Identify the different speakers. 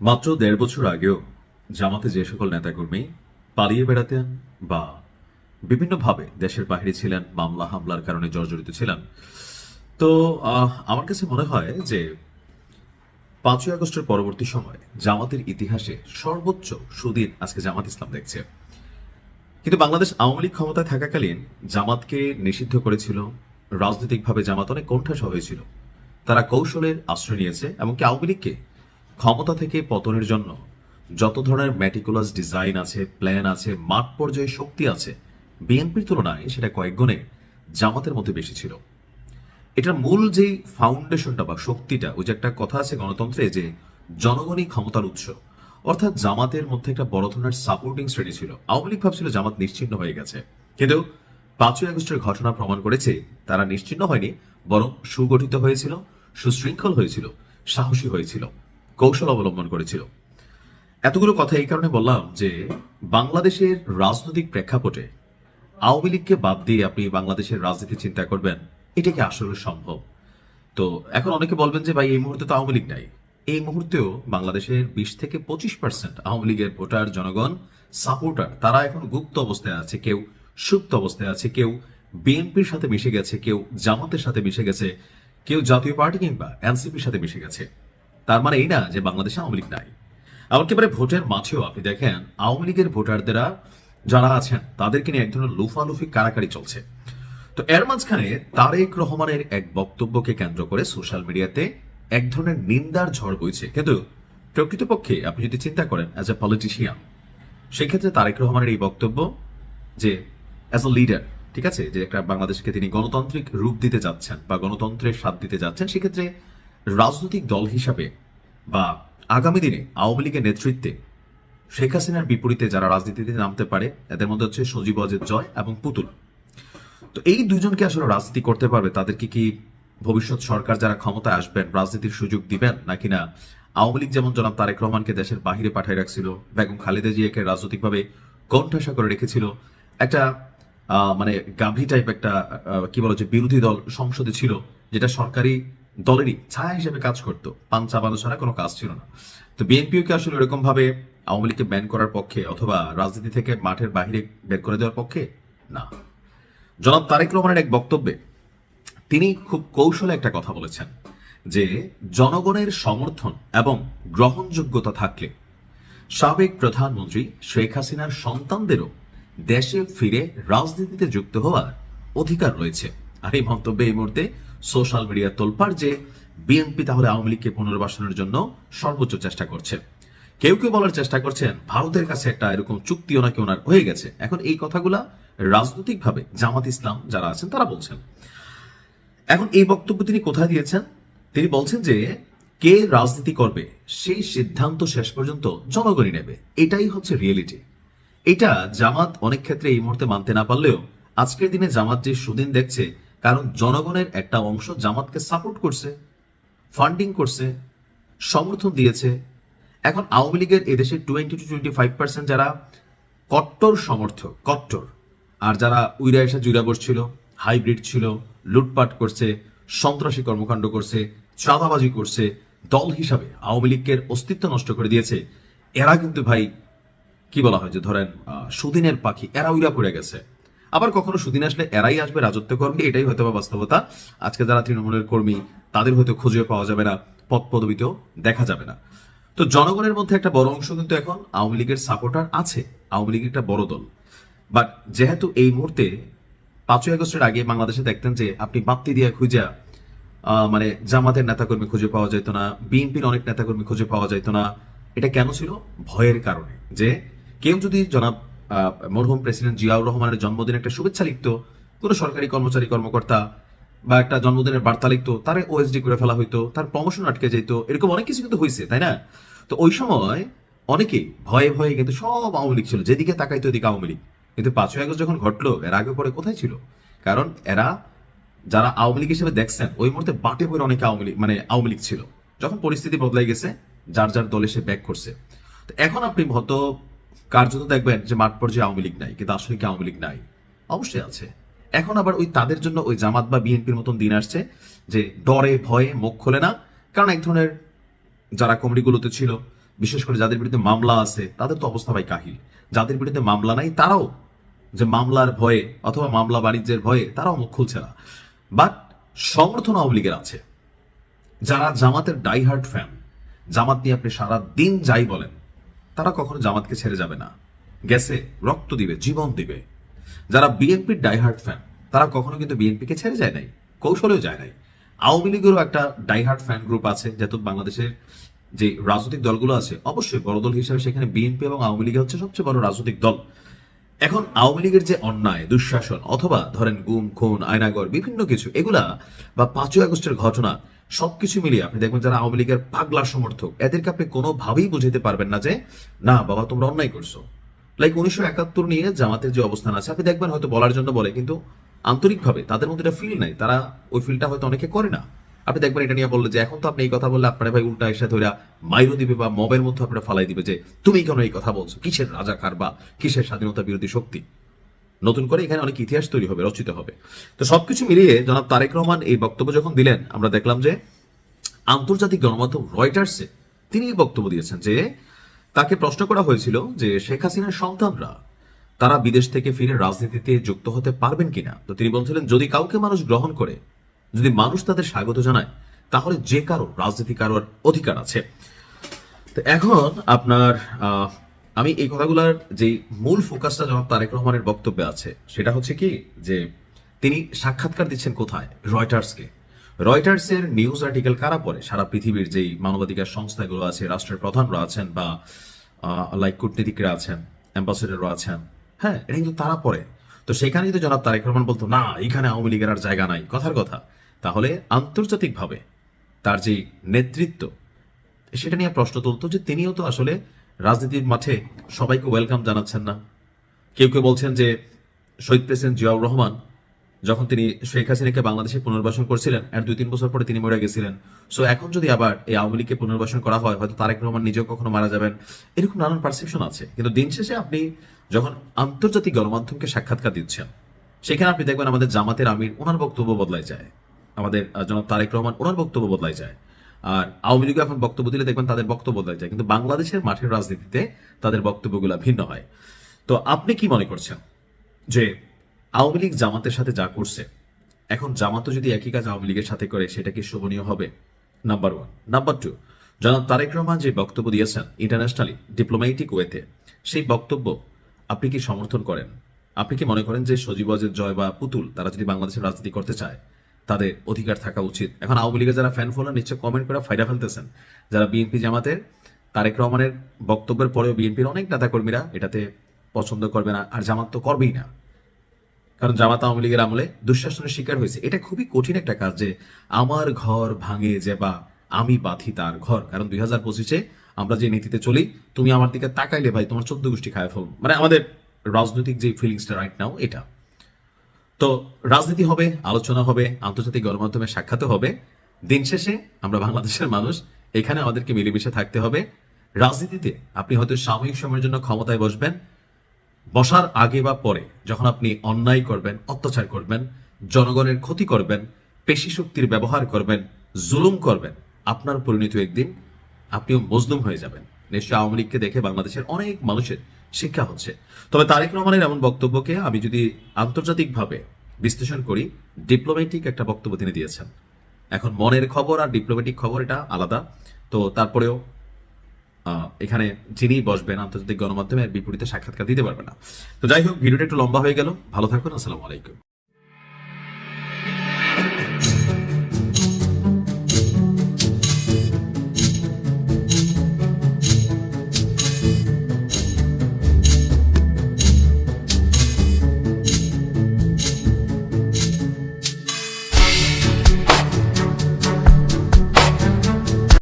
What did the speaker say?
Speaker 1: মাত্র ১.৫ বছর আগেও জামাতে যে সকল নেতাকর্মী পালিয়ে বেড়াতেন বা বিভিন্নভাবে দেশের বাইরে ছিলেন, মামলা হামলার কারণে জর্জরিত ছিলেন, তো আমার কাছে মনে হয় যে ৫ই আগস্টের পরবর্তী সময় জামাতের ইতিহাসে সর্বোচ্চ সুদিন আজকে জামাত ইসলাম দেখছে। কিন্তু বাংলাদেশ আওয়ামী লীগ ক্ষমতায় থাকাকালীন জামাতকে নিষিদ্ধ করেছিল। রাজনৈতিকভাবে জামাত অনেক কোণঠাসা হয়েছিল। তারা কৌশলের আশ্রয় নিয়েছে, এমনকি আওয়ামী লীগকে ক্ষমতা থেকে পতনের জন্য যত ধরনের ম্যাটিকুলাস ডিজাইন আছে, প্ল্যান আছে, মাঠ পর্যায়ে শক্তি আছে, বিএনপির তুলনায় সেটা কয়েক গুণে জামাতের মধ্যে বেশি ছিল। এটার মূল যে ফাউন্ডেশনটা বা শক্তিটা, ওই যে একটা কথা আছে গণতন্ত্রে যে জনগণই ক্ষমতার উৎস, অর্থাৎ জামাতের মধ্যে একটা বড় ধরনের সাপোর্টিং শ্রেণী ছিল। আওয়ামী লীগ ভাবছিল জামাত নিশ্চিহ্ন হয়ে গেছে, কিন্তু ৫ই আগস্টের ঘটনা প্রমাণ করেছে তারা নিশ্চিহ্ন হয়নি, বরং সুগঠিত হয়েছিল, সুশৃঙ্খল হয়েছিল, সাহসী হয়েছিল, কৌশল অবলম্বন করেছিল। এতগুলো কথা এই কারণে বললাম যে বাংলাদেশের রাজনৈতিক প্রেক্ষাপটে আওয়ামী লীগকে বাদ দিয়ে আপনি বাংলাদেশের রাজনীতি চিন্তা করবেন, এটা কি আসলে সম্ভব? তো এখন অনেকে বলবেন যে ভাই এই মুহূর্তে তো আওয়ামী লীগ নাই। এই মুহূর্তেও বাংলাদেশের ২০ থেকে ২৫% আওয়ামী লীগের ভোটার, জনগণ, সাপোর্টার, তারা এখন গুপ্ত অবস্থায় আছে, কেউ সুপ্ত অবস্থায় আছে, কেউ বিএনপির সাথে মিশে গেছে, কেউ জামাতের সাথে মিশে গেছে, কেউ জাতীয় পার্টি কিংবা এনসিপির সাথে মিশে গেছে। তার মানে এই না যে বাংলাদেশে আওয়ামী লীগ নাই। এমনকি এবারে ভোটের মাঠেও আপনি দেখেন আওয়ামী লীগের ভোটারদেরা যারা আছেন তাদেরকে নিয়ে এক ধরনের লুফালুফি কারাকারি চলছে। তো এর মাঝখানে তারেক রহমানের এক বক্তব্যকে কেন্দ্র করে সোশ্যাল মিডিয়াতে এক ধরনের নিন্দার ঝড় বইছে। কিন্তু প্রকৃতপক্ষে আপনি যদি চিন্তা করেন অ্যাজ এ পলিটিশিয়ান, সেক্ষেত্রে তারেক রহমানের এই বক্তব্য যে অ্যাজ এ লিডার, ঠিক আছে, যে একটা বাংলাদেশকে তিনি গণতান্ত্রিক রূপ দিতে যাচ্ছেন বা গণতন্ত্রের স্বাদ দিতে যাচ্ছেন, সেক্ষেত্রে রাজনৈতিক দল হিসাবে বা আগামী দিনে আওয়ামী লীগের নেতৃত্বে শেখ হাসিনার বিপরীতে যারা রাজনীতিতে নামতে পারে, এদের মধ্যে হচ্ছে সজীব ওয়াজেদ জয় এবং পুতুল। তো এই দুজনকে আসলে রাজনীতি করতে পারবে, তাদেরকে কি ভবিষ্যৎ সরকার যারা ক্ষমতায় আসবেন রাজনীতির সুযোগ দিবেন নাকি না? আওয়ামী লীগ যেমন জনাব তারেক রহমানকে দেশের বাহিরে পাঠিয়ে রাখছিল, বেগম খালেদা জিয়াকে রাজনৈতিকভাবে কোণঠাসা করে রেখেছিল, একটা মানে গাভী টাইপ একটা কি বলো যে বিরোধী দল সংসদে ছিল, যেটা সরকারি দলেরই ছায়া হিসেবে কাজ করতো, পান চাবানো ছাড়া কোনো কাজ ছিল না। তো বিএনপিও কি আসলে এরকম ভাবে আওয়ামী লীগকে ব্যান করার পক্ষে অথবা রাজনীতি থেকে মাঠের বাহিরে বের করে দেওয়ার পক্ষে? না। জনাব তারেক রহমানের এক বক্তব্যে তিনি খুব কৌশলে একটা কথা বলেছেন যে জনগণের সমর্থন এবং গ্রহণযোগ্যতা থাকলে সাবেক প্রধানমন্ত্রী শেখ হাসিনার সন্তানদেরও দেশে ফিরে রাজনীতিতে যুক্ত হওয়ার অধিকার রয়েছে। আর এই মন্তব্যে এই মুহূর্তে সোশ্যাল মিডিয়া তোলপাড় যে বিএনপি তাহলে আওয়ামী লীগকে পুনর্বাসনের জন্য সর্বোচ্চ চেষ্টা করছে। কেউ কেউ বলার চেষ্টা করছেন ভারতের কাছে একটা এরকম চুক্তিও নাকি ওনার হয়ে গেছে। এখন এই কথাগুলা রাজনৈতিকভাবে জামাত ইসলাম যারা আছেন তারা বলছেন। এখন এই বক্তব্য তিনি কোথায় দিয়েছেন? তিনি বলছেন যে কে রাজনীতি করবে সেই সিদ্ধান্ত শেষ পর্যন্ত জনগণই নেবে, এটাই হচ্ছে রিয়েলিটি। এটা জামাত অনেক ক্ষেত্রে এই মুহূর্তে মানতে না পারলেও আজকের দিনে জামাত যে সুদিন দেখছে, কারণ জনগণের একটা অংশ জামাতকে সাপোর্ট করছে, ফান্ডিং করছে, সমর্থন দিয়েছে। এখন আওয়ামী লীগের এদেশে 20 to 25% যারা কট্টর সমর্থক, কট্টর, আর যারা উইরা এসে জুড়া বসছিল, হাইব্রিড ছিল, লুটপাট করছে, সন্ত্রাসী কর্মকাণ্ড করছে, চাঁদাবাজি করছে, দল হিসাবে আওয়ামী লীগের অস্তিত্ব নষ্ট করে দিয়েছে, এরা কিন্তু ভাই কি বলা হয় যে ধরেন সুদিনের পাখি, এরা উইরা পড়ে গেছে। আবার কখনো সুদিন আসলে এরাই আসবে, রাজত্ব করবে, এটাই হয়তো বা বাস্তবতা। আজকে যারা তৃণমূলের কর্মী তাদের হয়তো খুঁজে পাওয়া যাবে না, পদ পদবিতেও দেখা যাবে না। তো জনগণের মধ্যে একটা বড় অংশ কিন্তু এখন আওয়ামী লীগের সাপোর্টার আছে, আওয়ামী লীগ একটা বড় দল। বাট যেহেতু এই মুহূর্তে ৫ই আগস্টের আগে বাংলাদেশে দেখতেন যে আপনি বাপ্তি দিয়ে খুঁজা মানে জামাতের নেতাকর্মী খুঁজে পাওয়া যেত না, বিএনপির অনেক নেতাকর্মী খুঁজে পাওয়া যেত না। এটা কেন ছিল? ভয়ের কারণে। যে কেউ যদি জনাব মরহুম প্রেসিডেন্ট জিয়াউর রহমানের জন্মদিনে একটা শুভেচ্ছা লিখত, কোনো সরকারি কর্মচারী কর্মকর্তা, বা একটা জন্মদিনের বার্তা লিখতো, তারে ওএসডি করে ফেলা হইতো, তার প্রমোশন আটকে যেত, এরকম অনেক কিছু কিন্তু হয়েছে, তাই না? তো ওই সময় অনেকেই ভয়ে ভয়ে কিন্তু সব আওয়ামী লীগ ছিল, যেদিকে তাকাইতো ওদিকে আওয়ামী লীগ। কিন্তু ৫ই আগস্ট যখন ঘটলো, এর আগে পরে কোথায় ছিল? কারণ এরা যারা আওয়ামী লীগ হিসেবে দেখছেন ওই মুহূর্তে বাটে বইয়ের অনেকে আওয়ামী লীগ মানে আওয়ামী লীগ ছিল। যখন পরিস্থিতি বদলাই গেছে, যার যার দলে সে ব্যাক করছে। তো এখন আপনি হয়তো কার্যত দেখবেন যে মাঠ পর্যায়ে আওয়ামী লীগ নাই, কিন্তু আসলে কি আওয়ামী লীগ নাই? অবশ্যই আছে। এখন আবার ওই তাদের জন্য ওই জামাত বা বিএনপির মতন দিন আসছে যে ডরে ভয়ে মুখ খোলে না, কারণ এক ধরনের যারা কমিটিগুলোতে ছিল বিশেষ করে যাদের বিরুদ্ধে মামলা আছে তাদের তো অবস্থা ভাই কাহিল। যাদের বিরুদ্ধে মামলা নাই তারাও যে মামলার ভয়ে অথবা মামলা বাণিজ্যের ভয়ে তারাও মুখ খুলছে না। বাট সমর্থন আওয়ামী লীগের আছে। যারা জামাতের ডাইহার্ট ফ্যান, জামাত নিয়ে আপনি সারা দিন যাই বলেন, তারা কখনো জামাতকে ছেড়ে যাবে না, গেছে রক্ত দিবে, জীবন দিবে। যারা বিএনপির ডাইহার্ট ফ্যান, তারা কখনো কিন্তু বিএনপিকে ছেড়ে যায় নাই, কৌশলেও যায় নাই। আওয়ামী লীগেরও একটা ডাইহার্ট ফ্যান গ্রুপ আছে, যেহেতু বাংলাদেশের যে রাজনৈতিক দলগুলো আছে অবশ্যই বড় দল হিসেবে সেখানে বিএনপি এবং আওয়ামী লীগ হচ্ছে সবচেয়ে বড় রাজনৈতিক দল। এখন আওয়ামী লীগের যে অন্যায় দুঃশাসন অথবা ধরেন গুম খুন আয়নাগর বিভিন্ন কিছু এগুলা বা 5ই আগস্টের ঘটনা সবকিছু মিলিয়ে আপনি দেখবেন যারা আওয়ামী লীগের পাগলা সমর্থক এদেরকে আপনি কোনোভাবেই বুঝাতে পারবেন না যে না বাবা তোমরা অন্যায় করছো। লাইক 1971 নিয়ে জামাতের যে অবস্থান আছে আপনি দেখবেন হয়তো বলার জন্য বলে, কিন্তু আন্তরিকভাবে তাদের মধ্যে এটা ফিল নাই, তারা ওই ফিলটা হয়তো অনেকে করে না। আপনি দেখবেন এটা নিয়ে বললে যে এখন তো আপনি এই কথা বললে আপনার ভাই উল্টা এসে ধরে মাইরও দিবে বা মবের মধ্যে আপনারা ফালাই দিবে যে তুমি কেন এই কথা বলছো, কিসের রাজাকার বা কিসের স্বাধীনতা বিরোধী শক্তি। নতুন করে এখানে অনেক ইতিহাস তৈরি হবে, রচিত হবে। তো সবকিছু মিলিয়ে জনাব তারেক রহমান এই বক্তব্য যখন দিলেন, আমরা দেখলাম যে আন্তর্জাতিক গণমাধ্যম রয়টার্সে তিনি এই বক্তব্য দিয়েছেন যে তাকে প্রশ্ন করা হয়েছিল যে শেখ হাসিনার সন্তানরা তারা বিদেশ থেকে ফিরে রাজনীতিতে যুক্ত হতে পারবেন কিনা। তো তিনি বলছিলেন যদি কাউকে মানুষ গ্রহণ করে, যদি মানুষ তাদের স্বাগত জানায়, তাহলে যে কারো রাজনীতি করার অধিকার আছে। তো এখন আপনার আমি এই কথাগুলোর যে মূল ফোকাসটা জনাব তারেক রহমানের বক্তব্যে আছে সেটা হচ্ছে কি যে তিনি সাক্ষাৎকার দিচ্ছেন কোথায়, রয়টার্সকে। রয়টার্সের নিউজ আর্টিকেল কারা পড়ে, সারা পৃথিবীর যেই মানবাধিকার সংস্থাগুলো আছে, রাষ্ট্রের প্রধানরা আছেন বা লাইক কূটনীতিকরা আছেন, অ্যাম্বাসেডাররা আছেন, হ্যাঁ এটা কিন্তু তারা পড়ে। তো সেখানে যদি জনাব তারেক রহমান বলতো না এখানে আওয়ামী লীগের আর জায়গা নাই, কথার কথা, তাহলে আন্তর্জাতিকভাবে তার যে নেতৃত্ব সেটা নিয়ে প্রশ্ন তুলতো যে তিনিও তো আসলে রাজনীতির মাঠে সবাইকে ওয়েলকাম জানাচ্ছেন না। কেউ কেউ বলছেন যে শহীদ প্রেসিডেন্ট জিয়াউর রহমান যখন তিনি শেখ হাসিনাকে বাংলাদেশে পুনর্বাসন করছিলেন এর 2-3 বছর পরে তিনি মরে গেছিলেন। সো এখন যদি আবার এই আওয়ামী লীগকে পুনর্বাসন করা হয় হয়তো তারেক রহমান নিজেও কখনো মারা যাবেন, এরকম নানান পারসেপশন আছে। কিন্তু দিন শেষে আপনি যখন আন্তর্জাতিক গণমাধ্যমকে সাক্ষাৎকার দিচ্ছেন সেখানে আপনি দেখবেন আমাদের জামাতের আমির ওনার বক্তব্য বদলাই যায়, আমাদের জনাব তারেক রহমান ওনার বক্তব্য বদলাই যায়, আর আওয়ামী লীগ এখন বক্তব্য দিলে দেখবেন তাদের বক্তব্য বদলাই যায়। কিন্তু বাংলাদেশের মাঠের রাজনীতিতে তাদের বক্তব্যগুলো ভিন্ন হয়। তো আপনি কি মনে করছেন যে আওয়ামী লীগ জামাতের সাথে যা করছে, এখন জামাতও যদি একই কাজ আওয়ামী লীগের সাথে করে সেটা কি শোভনীয় হবে? নাম্বার 1। নাম্বার 2, জনাব তারেক রহমান যে বক্তব্য দিয়েছেন ইন্টারন্যাশনালি ডিপ্লোম্যাটিক ওয়েতে, সেই বক্তব্য আপনি কি সমর্থন করেন? আপনি কি মনে করেন যে সজীব ওয়াজেদ জয় বা পুতুল তারা যদি বাংলাদেশের রাজনীতি করতে চায় তাদের অধিকার থাকা উচিত? এখন আওয়ামী লীগের যারা ফ্যান ফলোয়ার নিশ্চয় কমেন্ট করে ফায়দা ফেলতেছেন, যারা বিএনপি জামাতের তারেক রহমানের বক্তব্যের পরেও বিএনপির অনেক নেতাকর্মীরা এটাতে পছন্দ করবে না, আর জামাত তো করবেই না, কারণ জামাত আওয়ামী লীগের আমলে দুঃশাসনের শিকার হয়েছে। এটা খুবই কঠিন একটা কাজ যে আমার ঘর ভাঙে যে বা আমি বাঁধি তার ঘর। কারণ 2025-এ আমরা যে নীতিতে চলি, তুমি আমার দিকে তাকাইলে ভাই তোমার 14 গোষ্ঠী খায় ফেলব, মানে আমাদের রাজনৈতিক যে ফিলিংসটা রাইট নাও এটা। তো রাজনীতি হবে, আলোচনা হবে, আন্তর্জাতিক গণমাধ্যমে সাক্ষাৎ হবে। দিন শেষে আমরা বাংলাদেশের মানুষ, এখানে আমাদেরকে মিলেমিশে থাকতে হবে। রাজনীতিতে আপনি হয়তো সাময়িক সময়ের জন্য ক্ষমতায় বসবেন, বসার আগে বা পরে যখন আপনি অন্যায় করবেন, অত্যাচার করবেন, জনগণের ক্ষতি করবেন, পেশি শক্তির ব্যবহার করবেন, জুলুম করবেন, আপনার পরিণতি একদিন আপনিও মজলুম হয়ে যাবেন। নিশ্চয় আওয়ামী লীগকে দেখে বাংলাদেশের অনেক মানুষের শিক্ষা হচ্ছে। তবে তারেক রহমানের এমন বক্তব্যকে আমি যদি আন্তর্জাতিকভাবে বিশ্লেষণ করি, ডিপ্লোম্যাটিক একটা বক্তব্য তিনি দিয়েছেন। এখন মনের খবর আর ডিপ্লোম্যাটিক খবর এটা আলাদা। তো তারপরেও এখানে যিনি বসবেন আন্তর্জাতিক গণমাধ্যমে বিপরীতে সাক্ষাৎকার দিতে পারবে না। তো যাই হোক, ভিডিওটা একটু লম্বা হয়ে গেল। ভালো থাকুন, আসসালামু আলাইকুম।